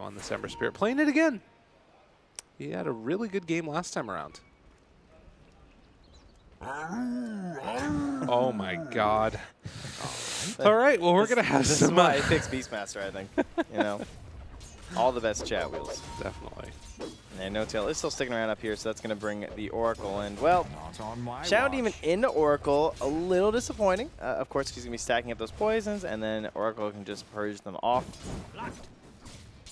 on this Ember Spirit, playing it again. He had a really good game last time around. Oh my God. All right, well, we're going to have this some... is why he picks Beastmaster, I think. You know, all the best chat wheels. Definitely. And No Tail is still sticking around up here, so that's going to bring the Oracle. And, well, Shadow Demon into Oracle, a little disappointing. Of course, he's going to be stacking up those poisons, and then Oracle can just purge them off.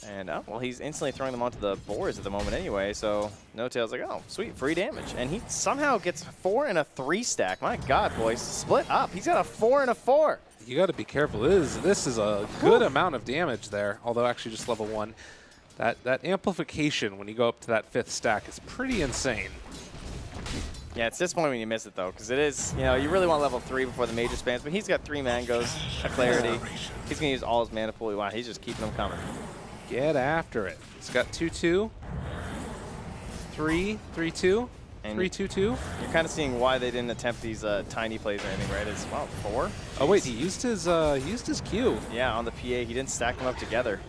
And, well, he's instantly throwing them onto the boards at the moment anyway, so No Tail's like, oh, sweet, free damage. And he somehow gets 4 and a 3 stack. My God, boys, split up. He's got a 4 and a 4. You got to be careful. This is a good amount of damage there, although actually just level 1. That amplification when you go up to that 5th stack is pretty insane. Yeah, it's disappointing when you miss it, though, because it is, you know, you really want level 3 before the major spans, but he's got 3 mangoes, a clarity. He's going to use all his mana pool. Wow, he's just keeping them coming. Get after it. He's got 2-2, 3-3-2, and 3-2-2. You're kind of seeing why they didn't attempt these tiny plays or anything, right? It's, wow, 4? Jeez. Oh, wait, he used his Q. Yeah, on the PA. He didn't stack them up together.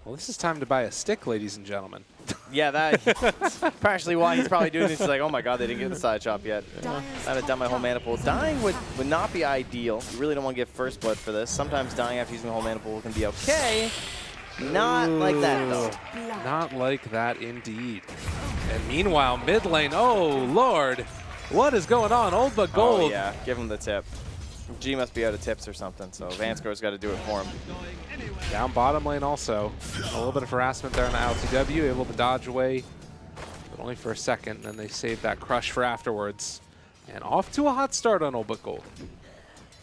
Well, this is time to buy a stick, ladies and gentlemen. Yeah, that's partially why he's probably doing this. He's like, oh my God, they didn't get the side chop yet. I haven't done my whole mana pool. Dying would not be ideal. You really don't want to get first blood for this. Sometimes dying after using the whole mana pool can be okay. Not like that, though. Not like that, indeed. And meanwhile, mid lane, oh, Lord. What is going on? Old but gold. Oh, yeah, give him the tip. G must be out of tips or something, so Vanscore's got to do it for him. Down bottom lane also. A little bit of harassment there on the LTW, able to dodge away, but only for a second. Then they save that crush for afterwards. And off to a hot start on Old But Gold.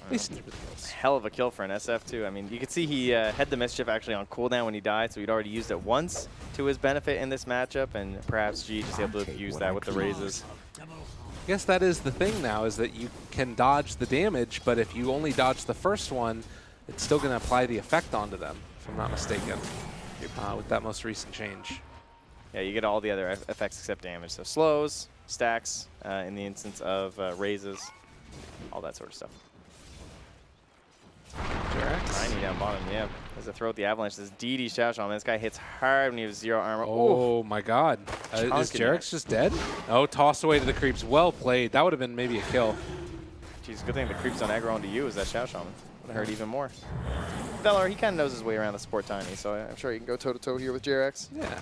At least in the hell of a kill for an SF, too. I mean, you could see he had the Mischief actually on cooldown when he died, so he'd already used it once to his benefit in this matchup, and perhaps G just able to use that with the raises. I guess that is the thing now, is that you can dodge the damage, but if you only dodge the first one, it's still going to apply the effect onto them, if I'm not mistaken, with that most recent change. Yeah, you get all the other effects except damage. So slows, stacks, in the instance of raises, all that sort of stuff. Tiny down bottom, yeah. As a throw at the avalanche, this DD Shadow Shaman. This guy hits hard when he has 0 armor. Oh my God. Is Jarek's just dead? Oh, tossed away to the creeps. Well played. That would have been maybe a kill. Jeez, good thing the creeps don't aggro onto you as that Shadow Shaman. Would have hurt even more. Velar, he kind of knows his way around the support tiny, so I'm sure he can go toe-to-toe here with Jarex. Yeah.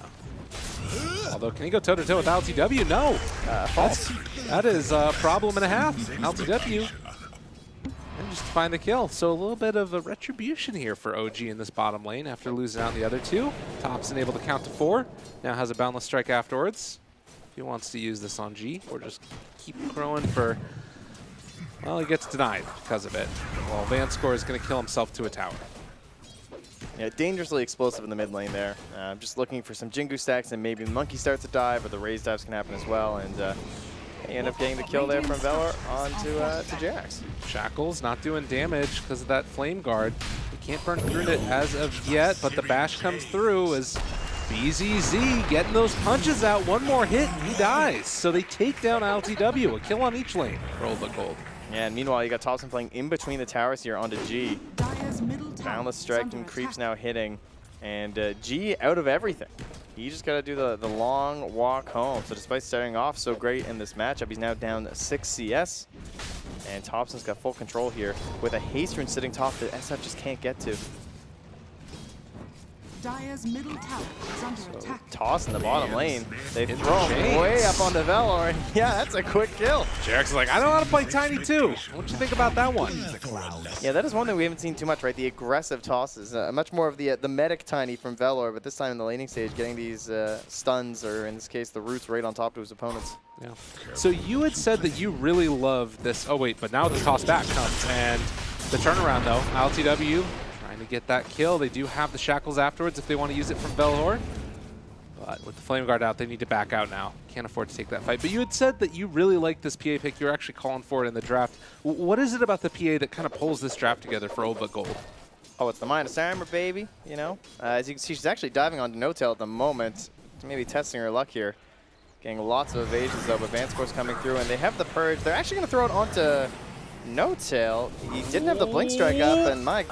Although, can he go toe-to-toe with LTW? No. False. That is a problem and a half. LTW. And just find the kill. So a little bit of a retribution here for OG in this bottom lane after losing out the other two. Thompson able to count to 4. Now has a boundless strike afterwards. If he wants to use this on G, or just keep growing for... Well, he gets denied because of it. Well, Vanscore is going to kill himself to a tower. Yeah, dangerously explosive in the mid lane there. I'm just looking for some Jingu stacks, and maybe the Monkey starts to dive, or the raise dives can happen as well. And they end up getting the kill there from Velar onto to Jarex. Shackles not doing damage because of that Flame Guard. He can't burn through it as of yet, but the bash comes through as BZZ getting those punches out. One more hit and he dies. So they take down LTW, a kill on each lane for Old But Gold. Yeah, and meanwhile, you got Thompson playing in between the towers here onto G. Boundless strike and creeps now hitting. And G out of everything. You just got to do the long walk home. So despite starting off so great in this matchup, he's now down 6 CS. And Thompson's got full control here with a haste rune sitting top that SF just can't get to. Dire's middle tower is under attack. Toss in the bottom lane. They throw him way up onto Velar, and yeah, that's a quick kill. Jarek's like, I know how to play Tiny too. What you think about that one? Yeah, that is one thing we haven't seen too much, right? The aggressive tosses. Much more of the medic Tiny from Velar, but this time in the laning stage, getting these stuns, or in this case, the roots right on top of his opponents. Yeah. So you had said that you really love this. Oh wait, but now the toss back comes, and the turnaround though. LTW trying to get that kill. They do have the shackles afterwards if they want to use it from Velhor. But with the Flame Guard out, they need to back out now. Can't afford to take that fight. But you had said that you really like this PA pick. You're actually calling for it in the draft. What is it about the PA that kind of pulls this draft together for Old But Gold? Oh, it's the minus armor, baby. You know, as you can see, she's actually diving onto No Tail at the moment. Maybe testing her luck here. Getting lots of evasions though, but Vanscore's coming through, and they have the purge. They're actually going to throw it onto No Tail. He didn't have the blink strike up, and my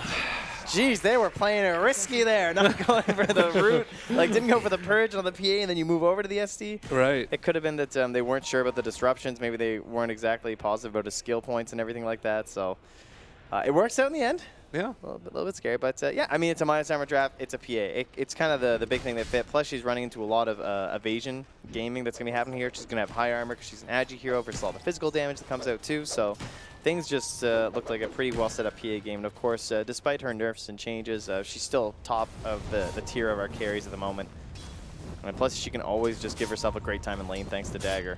Geez, they were playing it risky there, not going for the root. Like, didn't go for the purge on the PA, and then you move over to the SD. Right. It could have been that they weren't sure about the disruptions. Maybe they weren't exactly positive about his skill points and everything like that. So it works out in the end. Yeah. A little bit scary, but yeah, I mean, it's a minus armor draft. It's a PA. It's kind of the big thing that fit. Plus, she's running into a lot of evasion gaming that's going to be happening here. She's going to have high armor because she's an agi hero versus all the physical damage that comes out too. So things just look like a pretty well set up PA game. And of course, despite her nerfs and changes, she's still top of the tier of our carries at the moment. And plus, she can always just give herself a great time in lane thanks to Dagger.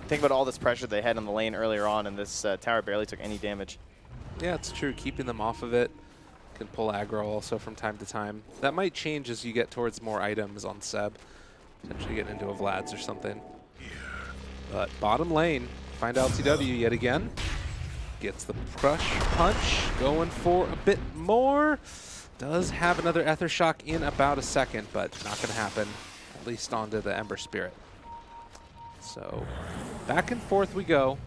Think about all this pressure they had on the lane earlier on, and this tower barely took any damage. Yeah, it's true. Keeping them off of it can pull aggro also from time to time. That might change as you get towards more items on Seb. Potentially getting into a Vlad's or something. But bottom lane, find LTW yet again. Gets the crush punch, going for a bit more. Does have another Ether Shock in about a second, but not going to happen. At least onto the Ember Spirit. So back and forth we go.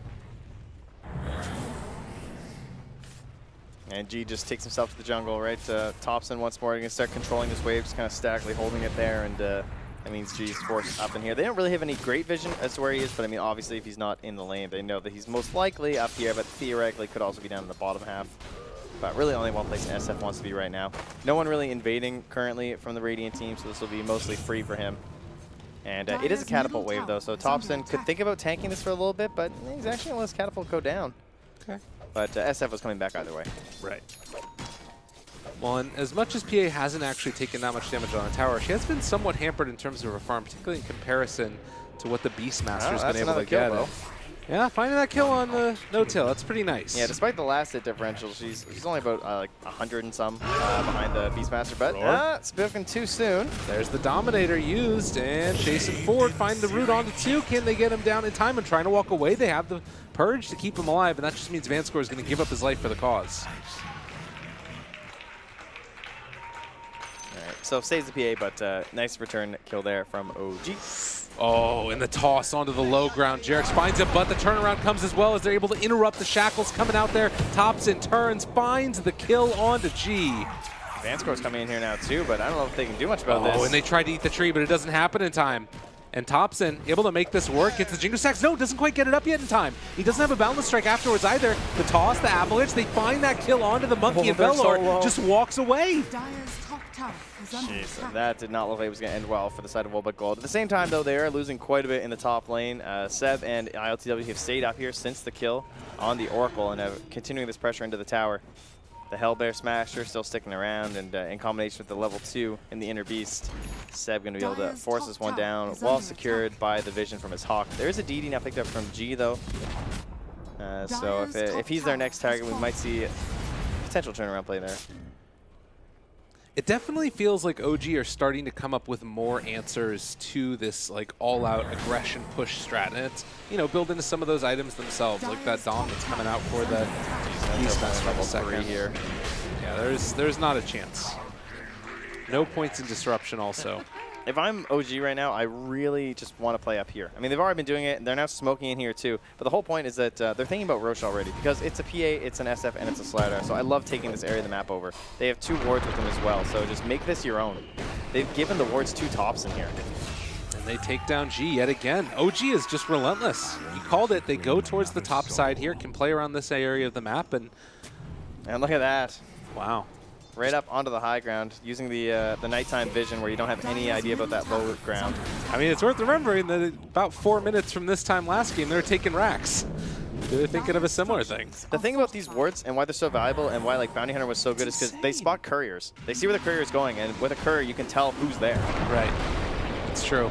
And G just takes himself to the jungle, right? Thompson once more. He's going to start controlling his wave, just kind of statically holding it there. And that means G's forced up in here. They don't really have any great vision as to where he is, but I mean, obviously, if he's not in the lane, they know that he's most likely up here, but theoretically could also be down in the bottom half. But really only one place SF wants to be right now. No one really invading currently from the Radiant team, so this will be mostly free for him. And it is a catapult wave, though, so Thompson could think about tanking this for a little bit, but he's actually going to let his catapult go down. Okay. But SF was coming back either way. Right. Well, and as much as PA hasn't actually taken that much damage on the tower, she has been somewhat hampered in terms of her farm, particularly in comparison to what the Beastmaster's been able to get. Yeah, finding that kill on the no-tail, that's pretty nice. Yeah, despite the last hit differential, she's only about like 100 and some behind the Beastmaster, but spoken too soon. There's the Dominator used, and chasing forward, find the root onto two. Can they get him down in time and trying to walk away? They have the Purge to keep him alive, and that just means Vanscore is going to give up his life for the cause. All right, so saves the PA, but nice return kill there from OG. Oh, and the toss onto the low ground. Jerix finds it, but the turnaround comes as well as they're able to interrupt the shackles coming out there. Thompson turns, finds the kill onto G. Vanscore's coming in here now too, but I don't know if they can do much about this. Oh, and they tried to eat the tree, but it doesn't happen in time. And Thompson able to make this work. Gets the Jingle Stacks. No, doesn't quite get it up yet in time. He doesn't have a Boundless Strike afterwards either. The toss, the Avalanche, they find that kill onto the Monkey, and Velor just walks away. Dire's top tower is under Jeez, attack. that did not look like it was going to end well for the side of Wolbeck Gold. At the same time, though, they are losing quite a bit in the top lane. Seb and ILTW have stayed up here since the kill on the Oracle and are continuing this pressure into the tower. The Hellbear Smasher still sticking around, and in combination with the level 2 in the Inner Beast, Seb going to be able to force this one down, well secured by the vision from his Hawk. There is a DD now picked up from G, though. So if he's their next target, we might see a potential turnaround play there. It definitely feels like OG are starting to come up with more answers to this like all-out aggression push strat, and it's, you know, built into some of those items themselves, like that Dom that's coming out for the Beastmaster level 3 here. Yeah, there's not a chance. No points in disruption also. If I'm OG right now, I really just want to play up here. I mean, they've already been doing it, and they're now smoking in here too. But the whole point is that they're thinking about Roche already, because it's a PA, it's an SF, and it's a Slider. So I love taking this area of the map over. They have 2 wards with them as well, so just make this your own. They've given the wards 2 tops in here. And they take down G yet again. OG is just relentless. You called it. They go towards the top side here, can play around this area of the map, and look at that. wow. Right up onto the high ground, using the nighttime vision where you don't have any idea about that low ground. I mean, it's worth remembering that about 4 minutes from this time last game, they were taking racks. They're thinking of a similar thing. The thing about these wards and why they're so valuable and why like Bounty Hunter was so good is because they spot couriers. They see where the courier is going, and with a courier, you can tell who's there. Right. It's true.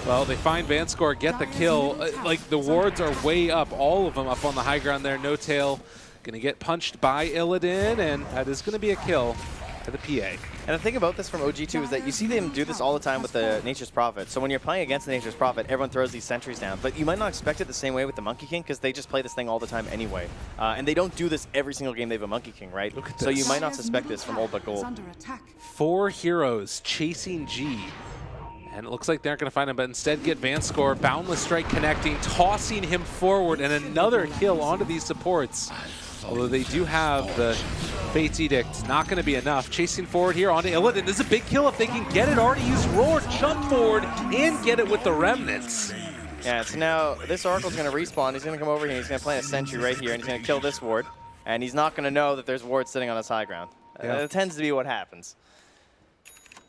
Well, they find Vanscore, get the kill. Like, the wards are way up, all of them up on the high ground there. No tail. Gonna get punched by Illidan, and that is gonna be a kill for the PA. And the thing about this from OG2 is that you see them do this all the time with the Nature's Prophet. So when you're playing against the Nature's Prophet, everyone throws these sentries down. But you might not expect it the same way with the Monkey King, because they just play this thing all the time anyway. And they don't do this every single game they have a Monkey King, right? Look at so this. you might not suspect this from Old But Gold. 4 heroes chasing G. And it looks like they aren't going to find him, but instead get Vanscore. Boundless Strike connecting, tossing him forward, and another kill onto these supports. Although they do have the Fate's Edict, not going to be enough. Chasing forward here onto Illidan. This is a big kill if they can get it. Already use Roar, jump forward, and get it with the Remnants. Yeah, so now this Oracle's going to respawn. He's going to come over here. He's going to plant a sentry right here, and he's going to kill this ward. And he's not going to know that there's wards sitting on his high ground. Yeah. That tends to be what happens.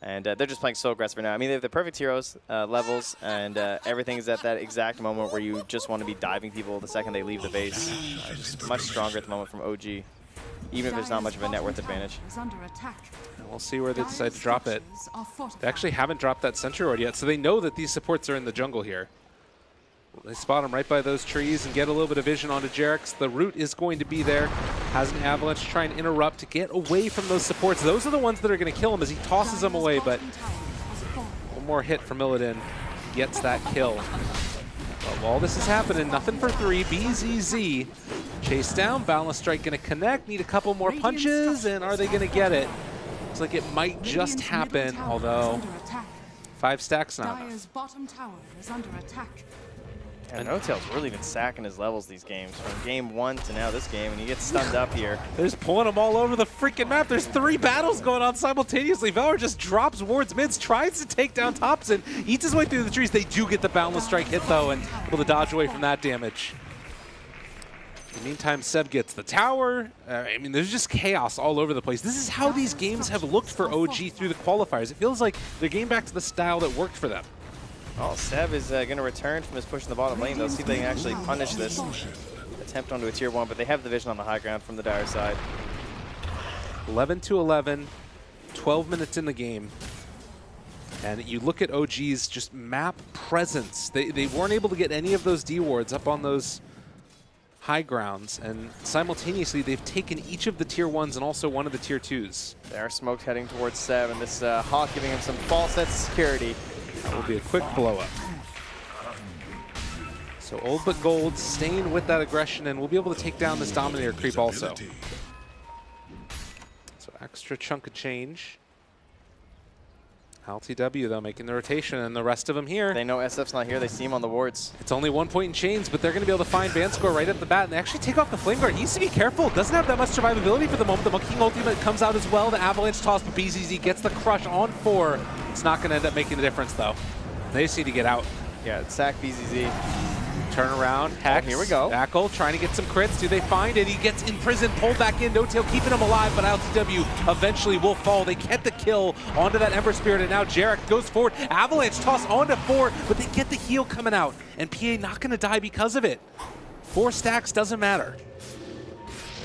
And they're just playing so aggressive now. I mean, they have the perfect heroes levels, and everything is at that exact moment where you just want to be diving people the second they leave the base. Just much stronger at the moment from OG, even if there's not much of a net worth advantage. And we'll see where they decide to drop it. They actually haven't dropped that sentry ward yet, so they know that these supports are in the jungle here. They spot him right by those trees and get a little bit of vision onto Jerax. The root is going to be there. Has an avalanche to try and interrupt to get away from those supports. Those are the ones that are going to kill him as he tosses them away, but one more hit from Illidan gets that kill. But while this is happening, nothing for 3. BZZ chase down. Boundless Strike going to connect. Need a couple more punches, and are they going to get it? Looks like it might just happen, although 5 stacks now. Dire's bottom tower is under attack. And No-Tail's really been sacking his levels these games, from game 1 to now this game, and he gets stunned up here. They're just pulling them all over the freaking map. There's 3 battles going on simultaneously. Valor just drops wards mids, tries to take down tops, and eats his way through the trees. They do get the Boundless Strike hit, though, and able to dodge away from that damage. In the meantime, Seb gets the tower. I mean, there's just chaos all over the place. This is how these games have looked for OG through the qualifiers. It feels like they're getting back to the style that worked for them. Well, Seb is going to return from his push in the bottom lane, though. See if they can actually punish this attempt onto a tier 1, but they have the vision on the high ground from the Dire side. 11-11, 12 minutes in the game. And you look at OG's just map presence. They weren't able to get any of those D wards up on those high grounds, and simultaneously they've taken each of the tier 1s and also one of the tier 2s. They're smoked heading towards Seb, and this Hawk giving him some false sense of security. That will be a quick blow up. So Old But Gold staying with that aggression, and we'll be able to take down this Dominator creep also. So extra chunk of change. LTW though making the rotation, and the rest of them here. They know SF's not here. They see him on the wards. It's only 1 point in chains, but they're going to be able to find Vanscore right at the bat, and they actually take off the Flame Guard. Needs to be careful. Doesn't have that much survivability for the moment. The Monkey King ultimate comes out as well. The Avalanche toss, but BZZ gets the crush on 4. It's not going to end up making a difference though. They just need to get out. Yeah, it's sack BZZ. Turn around, Hex. Oh, here we go. Ackle trying to get some crits. Do they find it? He gets imprisoned, pulled back in. No-Tail keeping him alive, but LTW eventually will fall. They get the kill onto that Ember Spirit, and now Jarek goes forward. Avalanche toss onto 4, but they get the heal coming out, and PA not going to die because of it. 4 stacks doesn't matter.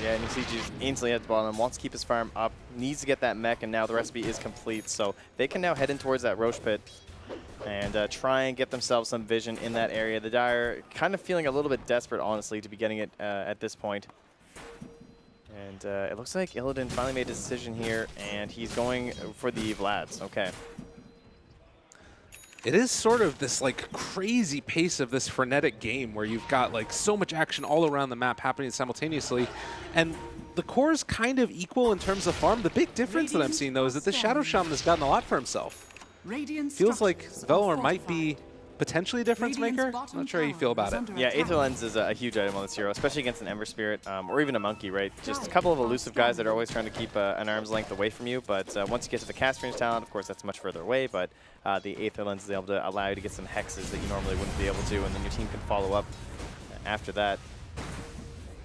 Yeah, and you see just instantly at the bottom, wants to keep his farm up, needs to get that mech, and now the recipe is complete. So they can now head in towards that Roche Pit and try and get themselves some vision in that area. The Dire kind of feeling a little bit desperate, honestly, to be getting it at this point. And it looks like Illidan finally made his decision here, and he's going for the Vlads. Okay. It is sort of this like crazy pace of this frenetic game where you've got like so much action all around the map happening simultaneously, and the core is kind of equal in terms of farm. The big difference that I'm seeing though is that the Shadow Shaman has gotten a lot for himself. Feels like Velor might be potentially a difference maker. I'm not sure how you feel about it. Yeah, Aether Lens is a huge item on this hero, especially against an Ember Spirit or even a Monkey, right? Just a couple of elusive guys that are always trying to keep an arm's length away from you, but once you get to the cast range talent, of course, that's much further away, but the Aether Lens is able to allow you to get some hexes that you normally wouldn't be able to, and then your team can follow up after that.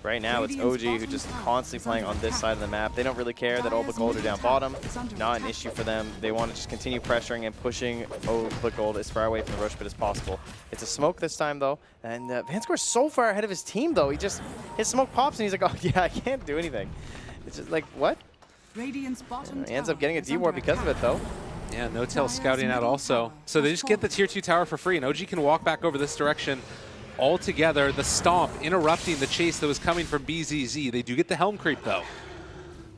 Right now, it's OG who just constantly playing on this side of the map. They don't really care that Old But Gold are down bottom. Not an issue for them. They want to just continue pressuring and pushing Old But Gold as far away from the Roche Pit as possible. It's a smoke this time, though. And Vanscore's so far ahead of his team, though. His smoke pops, and he's like, oh, yeah, I can't do anything. It's just like, what? He ends up getting a D-Ward because of it, though. Yeah, No-Tail scouting out also. So they just get the tier 2 tower for free, and OG can walk back over this direction. All together, the Stomp interrupting the chase that was coming from BZZ. They do get the Helm Creep, though.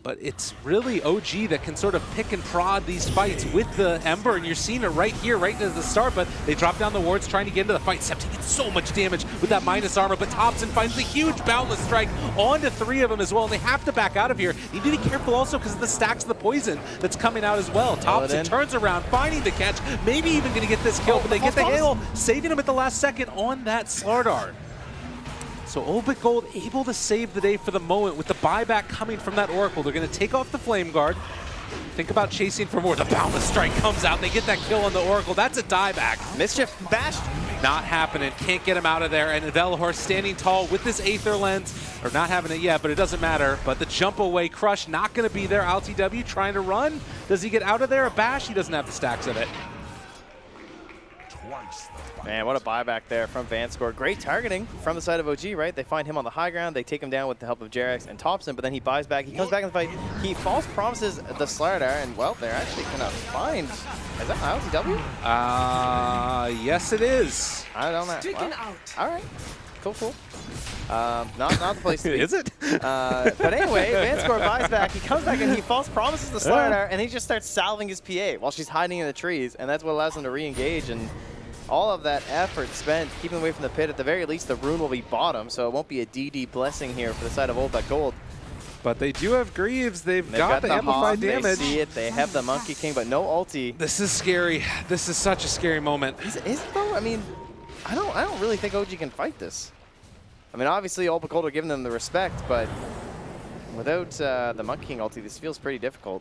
But it's really OG that can sort of pick and prod these fights with the Ember, and you're seeing it right here, right at the start, but they drop down the wards trying to get into the fight. Septi gets so much damage with that minus armor, but Thompson finds the huge Boundless Strike onto 3 of them as well, and they have to back out of here. You need to be careful also because of the stacks of the poison that's coming out as well. Thompson turns around, finding the catch, maybe even going to get this kill, but they get the hail, saving him at the last second on that Slardar. So Old But Gold able to save the day for the moment with the buyback coming from that Oracle. They're going to take off the Flame Guard. Think about chasing for more. The Boundless Strike comes out. They get that kill on the Oracle. That's a dieback. Mischief bashed. Not happening. Can't get him out of there. And Velhor standing tall with this Aether Lens. Or not having it yet, but it doesn't matter. But the jump away crush not going to be there. LTW trying to run. Does he get out of there? A bash? He doesn't have the stacks of it. Man, what a buyback there from Vanscore. Great targeting from the side of OG, right? They find him on the high ground. They take him down with the help of Jarex and Thompson, but then he buys back. He comes back in the fight. He false promises the Slardar, and, well, they're actually going to find... Is that LTW? Yes, it is. I don't know. Well, all right. Cool. Not the place to be. Is it? But anyway, Vanscore buys back. He comes back and he false promises the Slardar, and he just starts salving his PA while she's hiding in the trees, and that's what allows him to re-engage. And all of that effort spent keeping away from the pit, at the very least, the rune will be bottom, so it won't be a DD blessing here for the side of Old But Gold. But they do have Greaves. They've got the amplified damage. They see it. They have the Monkey King, but no ulti. This is scary. This is such a scary moment. Is it though? I mean, I don't really think OG can fight this. I mean, obviously, Old But Gold are giving them the respect, but without the Monkey King ulti, this feels pretty difficult.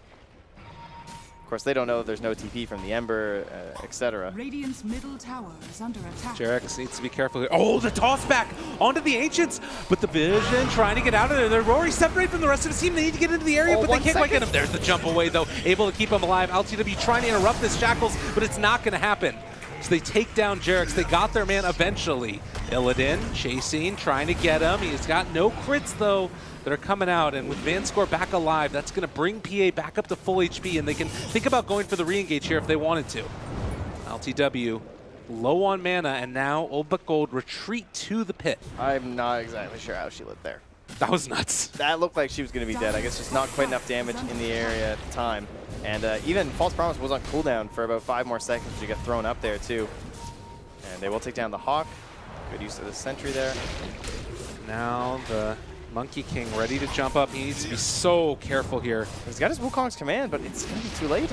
Of course, they don't know that there's no TP from the Ember, etc. Radiant's middle tower is under attack. Jarex needs to be careful here. Oh, the toss back onto the Ancients, but the Vision trying to get out of there. They're already separated from the rest of the team. They need to get into the area, but they can't quite get him. There's the jump away, though, able to keep him alive. LTW trying to interrupt this Shackles, but it's not going to happen. So they take down Jarex. They got their man eventually. Illidan chasing, trying to get him. He's got no crits, though, that are coming out. And with Vanscore back alive, that's going to bring PA back up to full HP, and they can think about going for the re-engage here if they wanted to. LTW low on mana, and now Old But Gold retreat to the pit. I'm not exactly sure how she lived there. That was nuts. That looked like she was going to be dead. I guess just not quite enough damage in the area at the time. And even False Promise was on cooldown for about 5 more seconds to get thrown up there, too. And they will take down the Hawk. Good use of the sentry there. Now the Monkey King ready to jump up. He needs to be so careful here. He's got his Wukong's command, but it's going to be too late.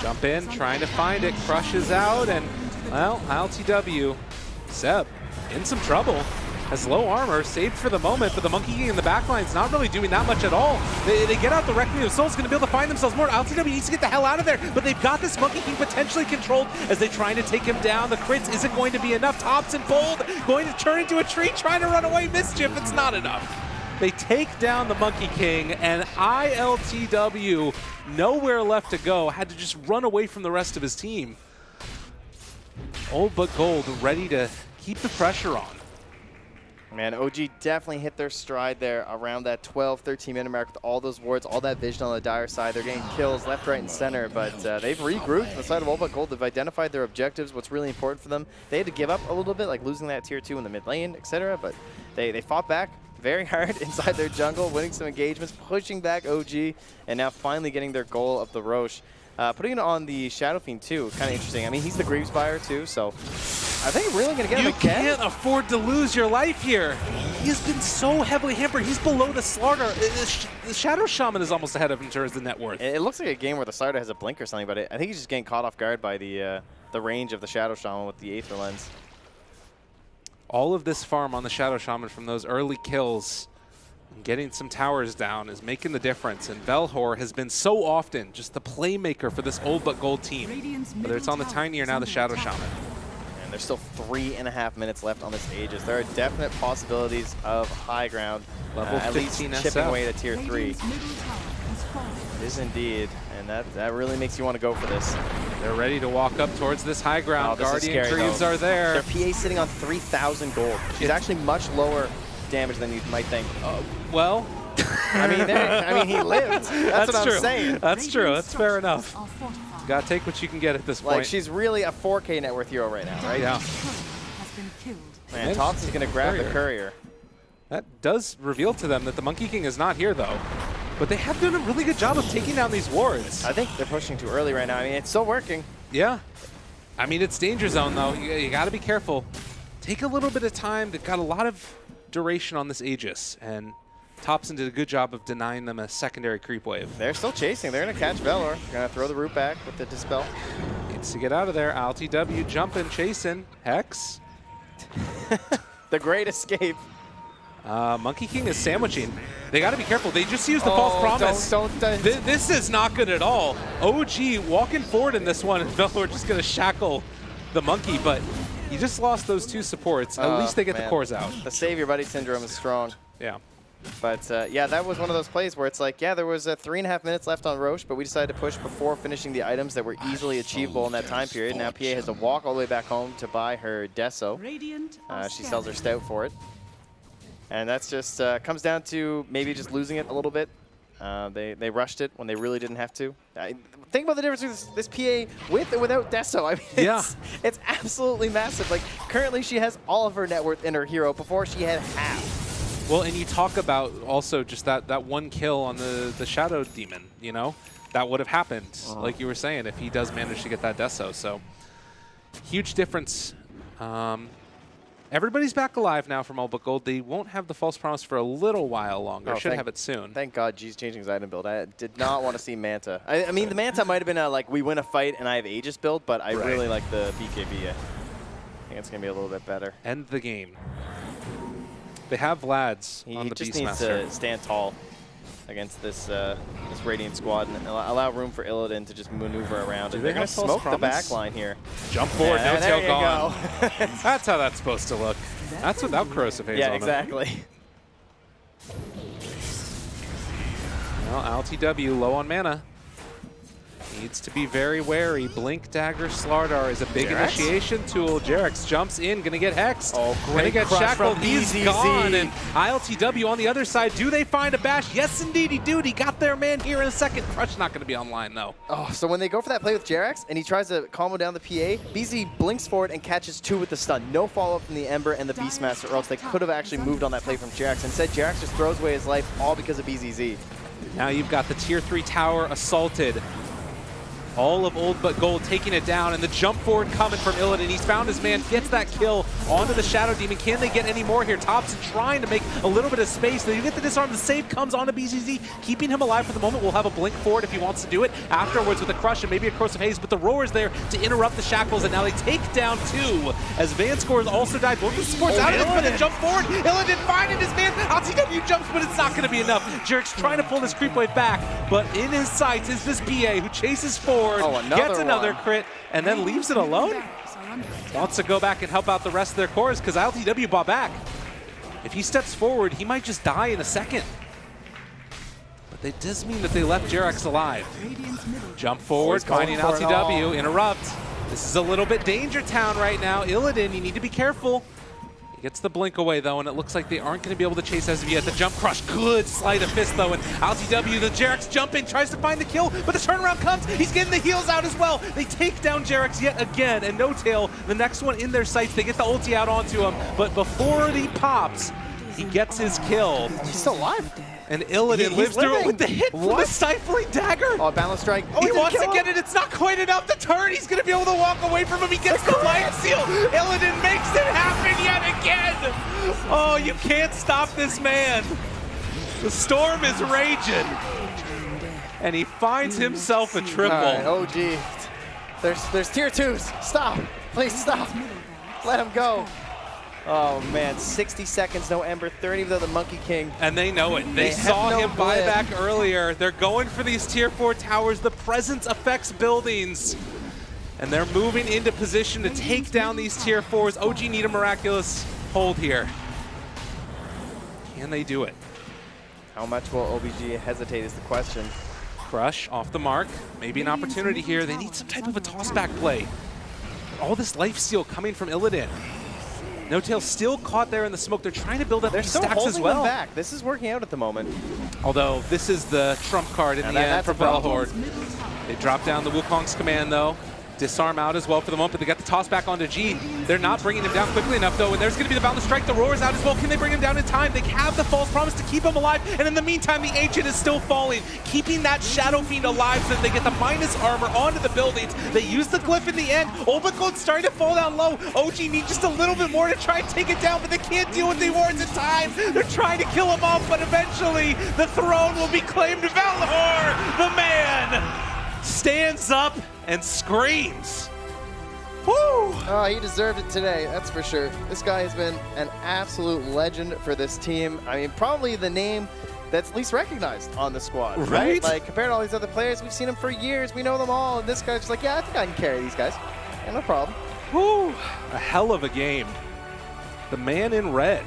Jump in, trying to find it. Crushes out, and, well, LTW, Seb, in some trouble. Has low armor, saved for the moment, but the Monkey King in the backline is not really doing that much at all. They get out the Requiem of Souls, going to be able to find themselves more. LTW needs to get the hell out of there, but they've got this Monkey King potentially controlled as they're trying to take him down. The crits isn't going to be enough. Thompson bold, going to turn into a tree, trying to run away. Mischief, it's not enough. They take down the Monkey King, and ILTW, nowhere left to go, had to just run away from the rest of his team. Old But Gold ready to keep the pressure on. Man, OG definitely hit their stride there around that 12, 13-minute mark with all those wards, all that vision on the Dire side. They're getting kills left, right, and center, but they've regrouped on the side of Old But Gold. They've identified their objectives, what's really important for them. They had to give up a little bit, like losing that tier 2 in the mid lane, etc., but they fought back very hard inside their jungle, winning some engagements, pushing back OG, and now finally getting their goal of the Roche. Putting it on the Shadow Fiend, too, kind of interesting. I mean, he's the Greaves buyer, too, so I think really going to get him again. You can't afford to lose your life here. He has been so heavily hampered. He's below the Slardar. The Shadow Shaman is almost ahead of him in terms of net worth. It looks like a game where the Slardar has a blink or something, but I think he's just getting caught off guard by the range of the Shadow Shaman with the Aether Lens. All of this farm on the Shadow Shaman from those early kills, getting some towers down, is making the difference. And Velhor has been so often just the playmaker for this Old But Gold team, whether it's on the Tiny or now the Shadow Shaman. And there's still 3.5 minutes left on this Aegis. There are definite possibilities of high ground, at least chipping away to tier 3. It is indeed, and that really makes you want to go for this. They're ready to walk up towards this high ground. Guardian Greaves are there. Their PA sitting on 3,000 gold. She's actually much lower damage than you might think. Well, I mean, he lived. That's what true. I'm saying. That's true. That's fair enough. Gotta take what you can get at this point. Like, she's really a 4K net worth hero right now, right? Yeah. Man, Thompson's gonna grab the courier. That does reveal to them that the Monkey King is not here, though. But they have done a really good job of taking down these wards. I think they're pushing too early right now. I mean, it's still working. Yeah. I mean, it's danger zone, though. You got to be careful. Take a little bit of time. They've got a lot of duration on this Aegis, and Thompson did a good job of denying them a secondary creep wave. They're still chasing. They're going to catch Velor. They're going to throw the root back with the Dispel. Needs to get out of there. LTW jumping, chasing. Hex. The great escape. Monkey King is sandwiching. They got to be careful. They just used the false promise. Don't. This is not good at all. OG walking forward in this one, and Velor just going to shackle the monkey, but he just lost those 2 supports. At least they get the cores out. The save your buddy syndrome is strong. Yeah. But yeah, that was one of those plays where it's like, yeah, there was 3.5 minutes left on Roche, but we decided to push before finishing the items that were easily achievable in that time period. Now PA has to walk all the way back home to buy her Deso. She sells her Stout for it. And that's just comes down to maybe just losing it a little bit. They rushed it when they really didn't have to. Think about the difference with this PA with and without Deso. I mean, it's absolutely massive. Like, currently she has all of her net worth in her hero. Before she had half. Well, and you talk about also just that 1 kill on the Shadow Demon, you know? That would have happened, like you were saying, if he does manage to get that Deso. So, huge difference. Everybody's back alive now from All But Gold. They won't have the false promise for a little while longer. Should have it soon. Thank God G's changing his item build. I did not want to see Manta. I mean, the Manta might have been a, like, we win a fight and I have Aegis build, but I really like the BKB. I think it's going to be a little bit better. End the game. They have Vlad's on the Beastmaster. He just needs to stand tall against this this Radiant squad and allow room for Illidan to just maneuver around. And they're going to smoke the back line here. Jump forward, no tail gone. Go. That's how that's supposed to look. That's without Corrosive Haze on exactly. Well, LTW low on mana. Needs to be very wary. Blink, Dagger, Slardar is a big initiation tool. Jerax jumps in, gonna get hexed. Oh, great. Gonna get crush shackled. from He's BZZ. gone. And ILTW on the other side. Do they find a bash? Yes, indeed, he do. He got their man here in a second. Crush not gonna be online though. Oh, so when they go for that play with Jerax and he tries to combo down the PA, BZ blinks forward and catches 2 with the stun. No follow-up from the Ember and the Beastmaster, or else they could have actually moved on that play from Jerax. Instead, Jerax just throws away his life all because of BZZ. Now you've got the tier 3 tower assaulted. All of Old But Gold taking it down, and the jump forward coming from Illidan. He's found his man, gets that kill onto the Shadow Demon. Can they get any more here? Thompson trying to make a little bit of space. They get the disarm. The save comes onto BZZ, keeping him alive for the moment. We'll have a blink forward if he wants to do it afterwards with a crush and maybe a Corrosive Haze, but the Roar's there to interrupt the shackles, and now they take down 2 as Vanscore has also died. Both the supports out of it, but the jump forward. Illidan finding his man. LTW jumps, but it's not going to be enough. Jerax trying to pull this creep wave back, but in his sights is this PA who chases forward. Gets another crit, and then leaves it alone. Wants to go back and help out the rest of their cores because LTW bought back. If he steps forward, he might just die in a second. But it does mean that they left Jerax alive. Jump forward, finding LTW, interrupt. This is a little bit danger town right now. Illidan, you need to be careful. Gets the blink away, though, and it looks like they aren't going to be able to chase as of yet. The jump crush, good sleight of fist, though, and LTW, the Jerax jumping, tries to find the kill, but the turnaround comes. He's getting the heals out as well. They take down Jerax yet again, and No Tail, the next one in their sights. They get the ulti out onto him, but before he pops, he gets his kill. He's still alive. And Illidan lives through it with the hit from the Stifling Dagger. Oh, balance strike. Oh, he wants to get it. It's not quite enough. The turn, he's going to be able to walk away from him. He gets the life seal. Illidan makes it happen yet again. Oh, you can't stop this man. The storm is raging. And he finds himself a triple. Right, OG. There's tier 2s. Stop. Please stop. Let him go. Oh man, 60 seconds, no Ember, 30 without the Monkey King. And they know it. They saw him buy back earlier. They're going for these tier 4 towers. The presence affects buildings. And they're moving into position to take down these tier 4s. OG need a miraculous hold here. Can they do it? How much will OBG hesitate is the question. Crush off the mark. Maybe an opportunity here. They need some type of a toss-back play. All this life steal coming from Illidan. No Tail still caught there in the smoke. They're trying to build up these stacks as well. Them back. This is working out at the moment. Although this is the trump card in the end for Velhord. They drop down the Wukong's command though. Disarm out as well for the moment, but they got the toss back onto G. They're not bringing him down quickly enough though, and there's going to be the Boundless Strike. The Roar's out as well. Can they bring him down in time? They have the false promise to keep him alive, and in the meantime, the Ancient is still falling, keeping that Shadow Fiend alive so that they get the minus armor onto the buildings. They use the glyph in the end. Olbacone's starting to fall down low. OG need just a little bit more to try and take it down, but they can't deal with the wards in time. They're trying to kill him off, but eventually the throne will be claimed. Valor, the man, stands up and screams. Woo! Oh, he deserved it today, that's for sure. This guy has been an absolute legend for this team. I mean, probably the name that's least recognized on the squad, right? Like, compared to all these other players, we've seen him for years. We know them all. And this guy's just like, yeah, I think I can carry these guys. Yeah, no problem. Woo! A hell of a game. The man in red,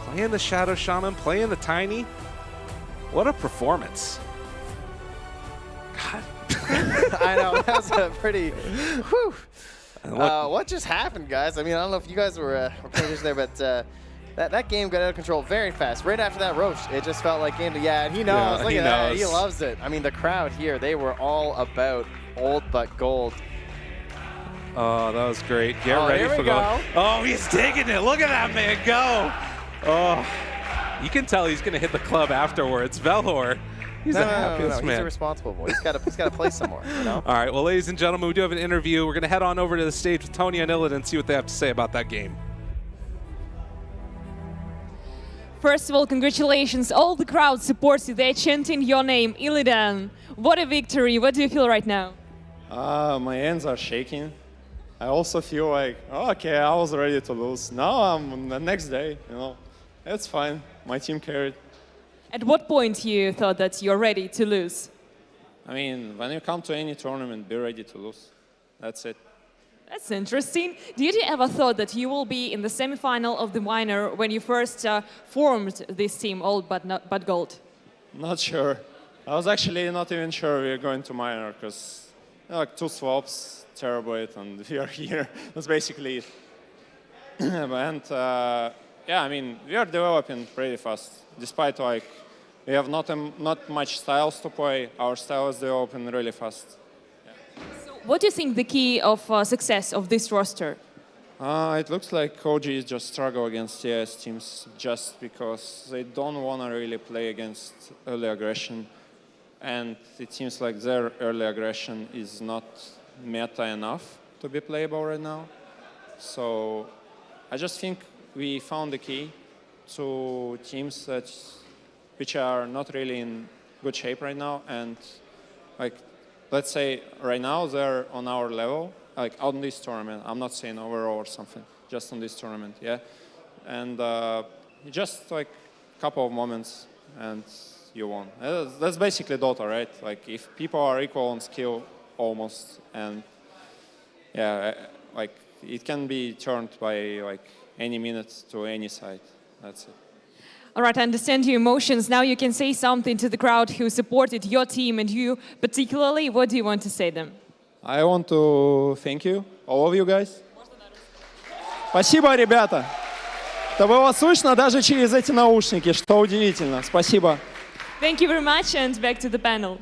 playing the Shadow Shaman, playing the Tiny. What a performance. God. I know, that was a pretty, whew. What just happened, guys? I mean, I don't know if you guys were paying attention there, but that game got out of control very fast. Right after that roach, it just felt like game to, yeah, and he knows. Look at that, he loves it. I mean, the crowd here, they were all about old but gold. Oh, that was great. Get ready for goal. Oh, he's taking it. Look at that man go. Oh, you can tell he's going to hit the club afterwards. Velhor, he's the happiest man. He's a responsible boy. He's got to play some more, you know? All right, well, ladies and gentlemen, we do have an interview. We're going to head on over to the stage with Tony and Illidan and see what they have to say about that game. First of all, congratulations. All the crowd supports you. They're chanting your name, Illidan. What a victory. What do you feel right now? My hands are shaking. I also feel like, oh, okay, I was ready to lose. Now I'm on the next day, you know. It's fine. My team carried. At what point you thought that you're ready to lose? I mean, when you come to any tournament, be ready to lose. That's it. That's interesting. Did you ever thought that you will be in the semifinal of the minor when you first formed this team, old but gold? Not sure. I was actually not even sure we were going to minor because like 2 swaps, Terabyte, and we are here. That's basically it. And yeah, I mean, we are developing pretty fast. Despite like we have not much styles to play, our style is developing really fast. So what do you think the key of success of this roster? It looks like OGs just struggle against CS teams just because they don't want to really play against early aggression. And it seems like their early aggression is not meta enough to be playable right now. So I just think we found the key to teams which are not really in good shape right now. And like, let's say right now they're on our level, like on this tournament. I'm not saying overall or something, just on this tournament, yeah. And just like a couple of moments and you won. That's basically DotA, right? Like if people are equal on skill almost, and yeah, like it can be turned by like any minute to any side. That's it. All right, I understand your emotions. Now you can say something to the crowd who supported your team and you particularly. What do you want to say to them? I want to thank you, all of you guys. Спасибо, ребята. Это было слышно даже через эти наушники, что удивительно. Спасибо. Thank you very much, and back to the panel.